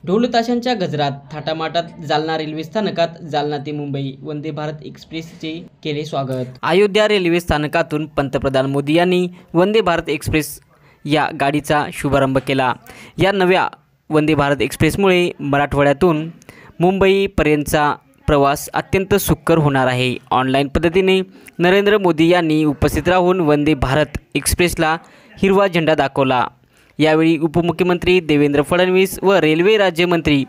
ढोल ताशांच्या गजरात थाटामाटात जालना रेल्वे स्थानकात जालना ते मुंबई वंदे भारत एक्सप्रेसचे केले स्वागत। अयोध्या रेल्वे स्थानकातून पंतप्रधान मोदी यांनी वंदे भारत एक्सप्रेस या गाडीचा शुभारंभ केला। या नव्या वंदे भारत एक्सप्रेसमुळे मराठवाड्यातून मुंबईपर्यंतचा प्रवास अत्यंत सुकर होणार आहे। ऑनलाईन पद्धतीने नरेंद्र मोदी यांनी उपस्थित राहून वंदे भारत एक्सप्रेसला हिरवा झेंडा दाखवला। यावेळी उपमुख्यमंत्री देवेंद्र फडणवीस व रेल्वे राज्यमंत्री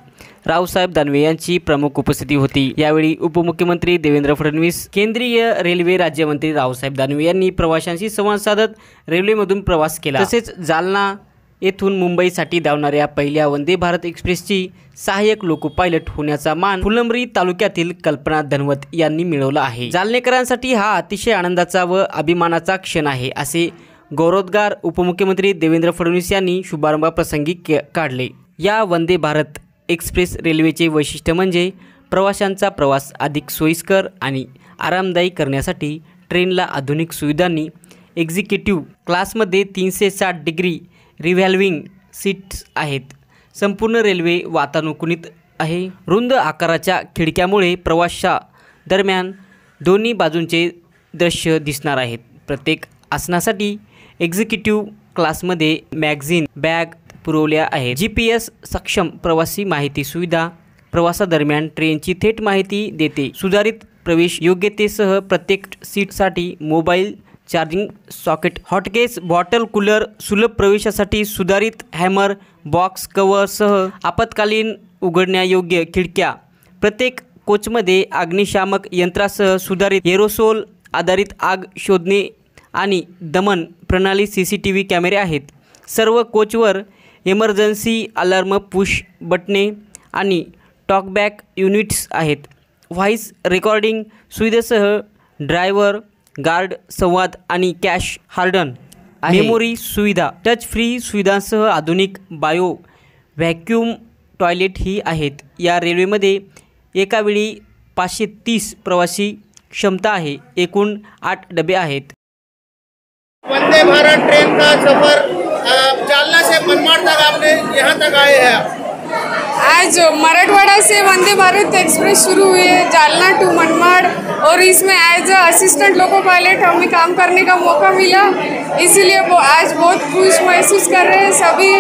रावसाहेब दानवे यांची प्रमुख उपस्थिती होती। यावेळी उपमुख्यमंत्री देवेंद्र फडणवीस, केंद्रीय रेल्वे राज्यमंत्री रावसाहेब दानवे यांनी प्रवाशांशी संवाद साधत रेल्वेमधून प्रवास केला। तसेच जालना येथून मुंबईसाठी धावणाऱ्या पहिल्या वंदे भारत एक्सप्रेसची सहाय्यक लोको पायलट होण्याचा मान फुलंब्री तालुक्यातील कल्पना धनवत यांनी मिळवला आहे। जालनेकरांसाठी हा अतिशय आनंदाचा व अभिमानाचा क्षण आहे, असे गौरवोद्गार उपमुख्यमंत्री देवेंद्र फडणवीस यांनी शुभारंभाप्रसंगी काढले। या वंदे भारत एक्सप्रेस रेल्वेचे वैशिष्ट्य म्हणजे प्रवाशांचा प्रवास अधिक सोयीस्कर आणि आरामदायी करण्यासाठी ट्रेनला आधुनिक सुविधांनी एक्झिक्युटिव्ह क्लासमध्ये 360 डिग्री रिव्हॉल्विंग सीट्स आहेत। संपूर्ण रेल्वे वातानुकूलित आहे। रुंद आकाराच्या खिडक्यामुळे प्रवासा दरम्यान दोन्ही बाजूंचे दृश्य दिसणार आहेत। प्रत्येक आसनासाठी एक्झिक्युटिव्ह क्लासमध्ये मॅगझिन बॅग पुरवल्या आहेत। GPS सक्षम प्रवासी माहिती सुविधा प्रवासादरम्यान ट्रेनची थेट माहिती देते। सुधारित प्रवेश योग्यतेसह प्रत्येक सीटसाठी mobile charging socket, hotcase, bottle cooler, सुलभ प्रवेशासाठी सुधारित हॅमर बॉक्स कव्हरसह आपत्कालीन उघडण्यायोग्य खिडक्या, प्रत्येक कोचमध्ये अग्निशामक यंत्रासह सुधारित एरोसोल आधारित आग शोधणे आणि दमन प्रणाली, CCTV कॅमेरे आहेत। सर्व कोचवर इमर्जन्सी अलार्म पुश बटणे आणि टॉकबॅक युनिट्स आहेत। व्हॉइस रेकॉर्डिंग सुविधेसह ड्रायव्हर गार्ड संवाद आणि कॅश हार्डन मेमोरी सुविधा, टच फ्री सुविधांसह आधुनिक बायो व्हॅक्यूम टॉयलेट ही आहेत। या रेल्वेमध्ये एका वेळी 530 प्रवासी क्षमता आहे। एकूण 8 डबे आहेत। वंदे भारत ट्रेन का सफर जालना से मनमाड़ तक आपने यहाँ तक आए हैं। आज मराठवाड़ा से वंदे भारत एक्सप्रेस शुरू हुई है जालना टू मनमाड़, और इसमें as a assistant loco pilot हमें काम करने का मौका मिला, इसीलिए वो आज बहुत खुश महसूस कर रहे हैं। सभी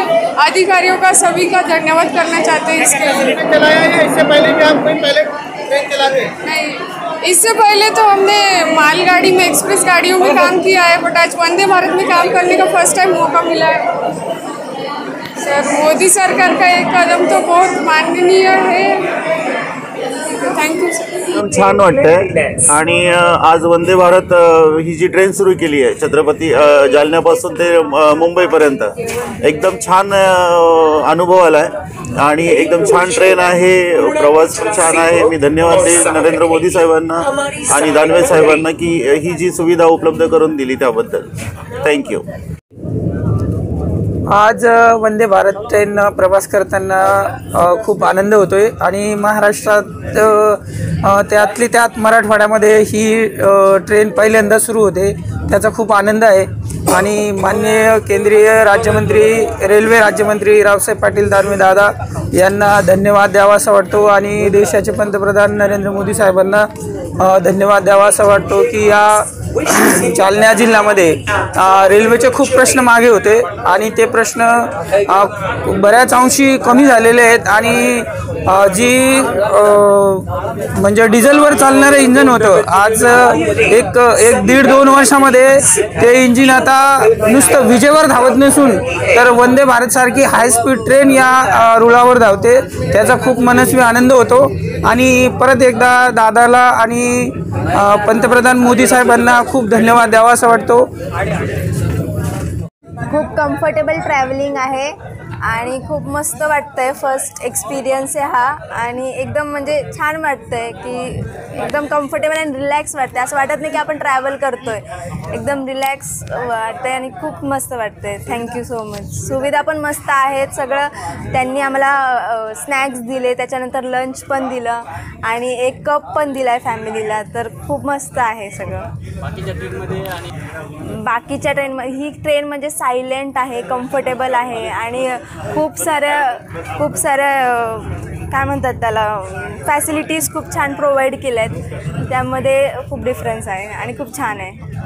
अधिकारियों का, सभी का धन्यवाद करना चाहते हैं इसके लिए। चलाया है इससे पहले भी आप कोई पहले ट्रेन चलाते? नहीं, इससे पहले तो हमने मालगाड़ी में, एक्सप्रेस गाड़ियों में काम किया है, बट आज वंदे भारत में काम करने का फर्स्ट टाइम मौका मिला है। सर, मोदी सरकार का एक कदम तो बहुत माननीय है। Thank you sir. छान वाटतंय आणि आज वंदे भारत ही जी ट्रेन सुरू केली आहे छत्रपती जालन्यापासून ते मुंबईपर्यंत, एकदम छान अनुभव आलाय आणि एकदम छान ट्रेन आहे। प्रवास पण छान आहे। मी धन्यवाद देईन नरेंद्र मोदी साहेबांना आणि दानवे साहेबांना की ही जी सुविधा उपलब्ध करून दिली त्याबद्दल थँक्यू। आज वंदे भारत ट्रेन प्रवास करताना खूप आनंद होतोय आणि महाराष्ट्रात त्यातली त्यात मराठवाड्यामध्ये ही ट्रेन पहिल्यांदा सुरू होते, त्याचा खूप आनंद आहे। आणि माननीय केंद्रीय राज्यमंत्री, रेल्वे राज्यमंत्री रावसाहेब पाटील दानवे दादा यांना धन्यवाद द्यावा असा वाटतो आणि देशाचे पंतप्रधान नरेंद्र मोदी साहेबांना धन्यवाद द्यावा असा वाटतो की या जालना जिल्ह्यामध्ये रेल्वेचे खूप प्रश्न मागे होते आणि ते प्रश्न बऱ्याच अंशी कमी झालेले आहेत आणि जी म्हणजे डिझेलवर चालणारं इंजिन होतं, आज एक 1.5-2 वर्षामध्ये ते इंजिन आता नुसतं विजेवर धावत नसून तर वंदे भारतसारखी हाय स्पीड ट्रेन या रुळावर धावते। त्याचा खूप मनस्वी आनंद होतो आणि परत एकदा दादाला आणि पंतप्रधान मोदी साहेबांना खूप धन्यवाद द्यावा असं वाटतो। खूप कम्फर्टेबल ट्रॅव्हलिंग आहे आणि खूप मस्त वाटतंय। फर्स्ट एक्सपिरियन्स आहे हा आणि एकदम म्हणजे छान वाटतंय की एकदम कम्फर्टेबल आणि रिलॅक्स वाटतंय। असं वाटत नाही की आपण ट्रॅव्हल करतोय, एकदम रिलॅक्स वाटतंय आणि खूप मस्त वाटतंय। Thank you so much. सुविधा पण मस्त आहेत, सगळं त्यांनी आम्हाला स्नॅक्स दिले, त्याच्यानंतर लंच पण दिलं आणि एक कप पण दिला आहे फॅमिलीला, तर खूप मस्त आहे सगळं। बाकीच्या ट्रेनमध्ये ही ट्रेन म्हणजे सायलेंट आहे, कम्फर्टेबल आहे आणि खूप साऱ्या काय म्हणतात त्याला फॅसिलिटीज खूप छान प्रोव्हाइड केल्या आहेत. त्यामध्ये खूप डिफरन्स आहे आणि खूप छान आहे.